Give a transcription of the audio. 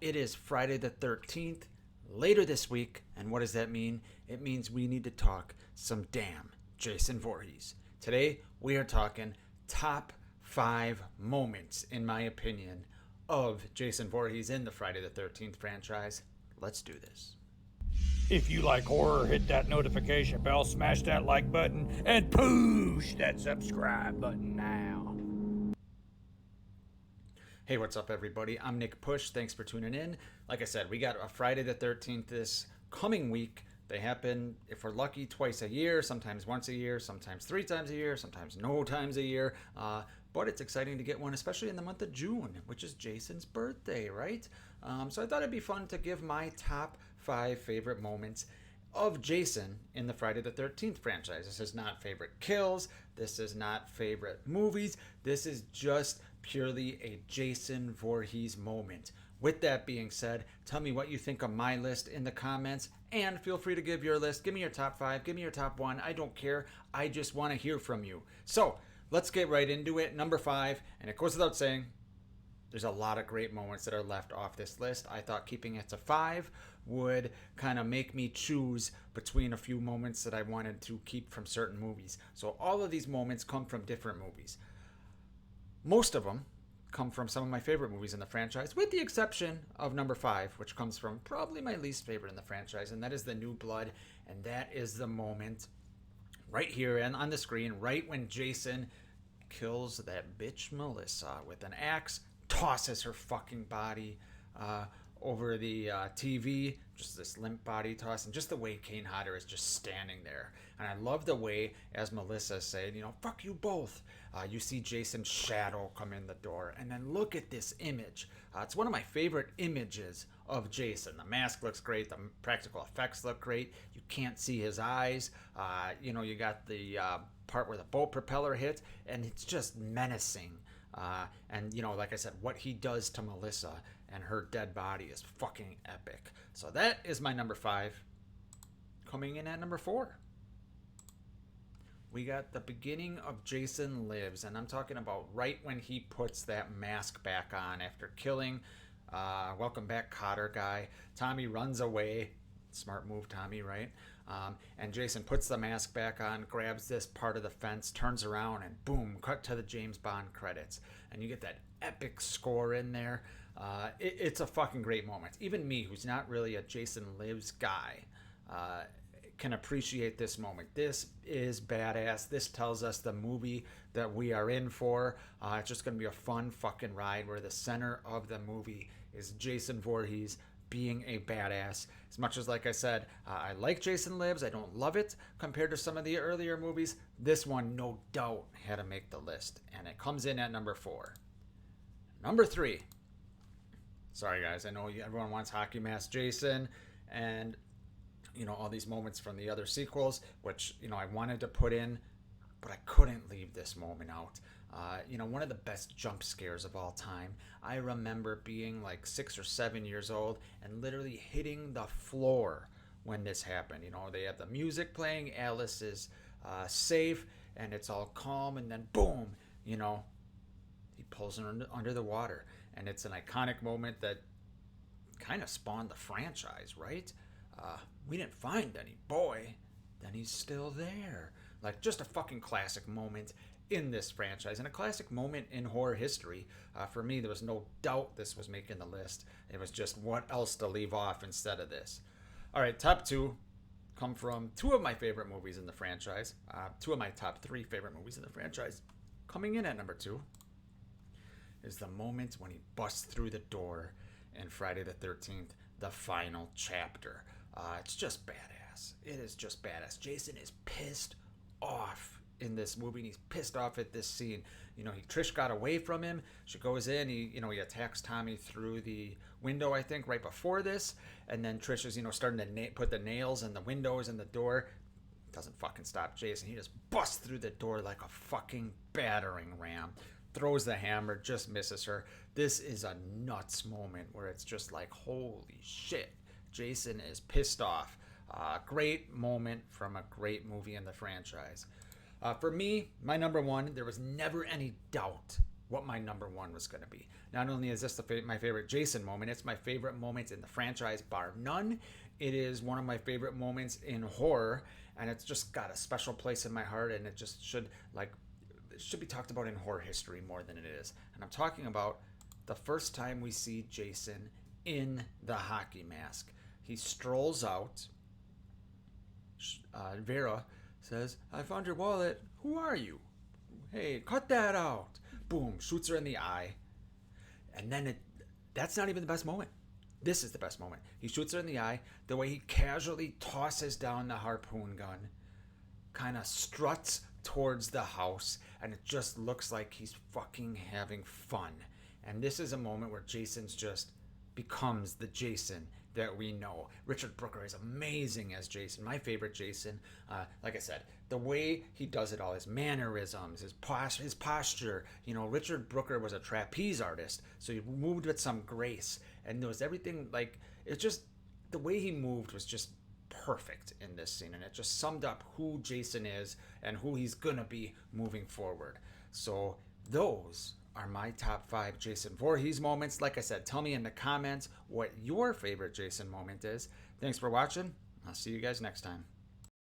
it is Friday the 13th, later this week, and what does that mean? It means we need to talk some damn Jason Voorhees. Today, we are talking top 5 moments, in my opinion, of Jason Voorhees in the Friday the 13th franchise. Let's do this. If you like horror, hit that notification bell, smash that like button, and push that subscribe button now. Hey, what's up, everybody? I'm Nick Push. Thanks for tuning in. Like I said, we got a Friday the 13th this coming week. They happen, if we're lucky, twice a year, sometimes once a year, sometimes 3 times a year, sometimes no times a year. But it's exciting to get one, especially in the month of June, which is Jason's birthday, right? So I thought it'd be fun to give my top 5 favorite moments of Jason in the Friday the 13th franchise. This is not favorite kills. This is not favorite movies. This is just purely a Jason Voorhees moment. With that being said, tell me what you think of my list in the comments, and feel free to give your list. Give me your top 5, give me your top 1. I don't care. I just want to hear from you. So let's get right into it. Number 5, and it goes without saying, there's a lot of great moments that are left off this list. I thought keeping it to 5 would kind of make me choose between a few moments that I wanted to keep from certain movies. So all of these moments come from different movies. Most of them come from some of my favorite movies in the franchise, with the exception of number 5, which comes from probably my least favorite in the franchise, and that is The New Blood. And that is the moment right here and on the screen, right when Jason kills that bitch Melissa with an axe, tosses her fucking body over the TV, just this limp body toss, and just the way Kane Hodder is just standing there. And I love the way, as Melissa said, fuck you both. You see Jason's shadow come in the door, and then look at this image. It's one of my favorite images of Jason. The mask looks great. The practical effects look great. You can't see his eyes. You got the part where the boat propeller hits, and it's just menacing. And like I said, what he does to Melissa and her dead body is fucking epic. So that is my number 5. Coming in at number 4, we got the beginning of Jason Lives, and I'm talking about right when he puts that mask back on after killing Welcome Back Cotter guy. Tommy runs away. Smart move, Tommy, right? And Jason puts the mask back on, grabs this part of the fence, turns around, and boom, cut to the James Bond credits. And you get that epic score in there. It's a fucking great moment. Even me, who's not really a Jason Lives guy, can appreciate this moment. This is badass. This tells us the movie that we are in for. It's just going to be a fun fucking ride where the center of the movie is Jason Voorhees being a badass. As much as, like I said, I like Jason Lives, I don't love it compared to some of the earlier movies. This one, no doubt, had to make the list, and it comes in at number 4. Number 3. Sorry, guys, I know everyone wants Hockey Mask Jason, and all these moments from the other sequels, which I wanted to put in, but I couldn't leave this moment out. One of the best jump scares of all time. I remember being like 6 or 7 years old and literally hitting the floor when this happened. They have the music playing, Alice is safe, and it's all calm, and then boom, he pulls her under the water. And it's an iconic moment that kind of spawned the franchise, right? We didn't find any boy, then he's still there. Like, just a fucking classic moment in this franchise, and a classic moment in horror history. For me, there was no doubt this was making the list. It was just what else to leave off instead of this. All right, top 2 come from 2 of my favorite movies in the franchise. 2 of my top 3 favorite movies in the franchise. Coming in at number 2 is the moment when he busts through the door in Friday the 13th, the final chapter. It's just badass. It is just badass. Jason is pissed off in this movie, and he's pissed off at this scene. Trish got away from him. She goes in. He attacks Tommy through the window, I think, right before this. And then Trish is, starting to put the nails in the windows and the door. Doesn't fucking stop Jason. He just busts through the door like a fucking battering ram. Throws the hammer, just misses her. This is a nuts moment where it's just like, holy shit. Jason is pissed off. Great moment from a great movie in the franchise. For me, my number 1, there was never any doubt what my number one was going to be. Not only is this my favorite Jason moment, it's my favorite moment in the franchise, bar none. It is one of my favorite moments in horror, and it's just got a special place in my heart, and it just should it should be talked about in horror history more than it is. And I'm talking about the first time we see Jason in the hockey mask. He strolls out. Vera says, "I found your wallet. Who are you? Hey, cut that out." Boom, shoots her in the eye. And then that's not even the best moment. This is the best moment. He shoots her in the eye. The way he casually tosses down the harpoon gun, kind of struts towards the house, and it just looks like he's fucking having fun. And this is a moment where Jason's just becomes the Jason that we know. Richard Brooker is amazing as Jason. My favorite Jason. Like I said, the way he does it all, his mannerisms, his posture. You know, Richard Brooker was a trapeze artist, so he moved with some grace, and there was everything like it. Just the way he moved was just perfect in this scene, and it just summed up who Jason is and who he's gonna be moving forward. So those are my top 5 Jason Voorhees moments. Like I said, tell me in the comments what your favorite Jason moment is. Thanks for watching. I'll see you guys next time.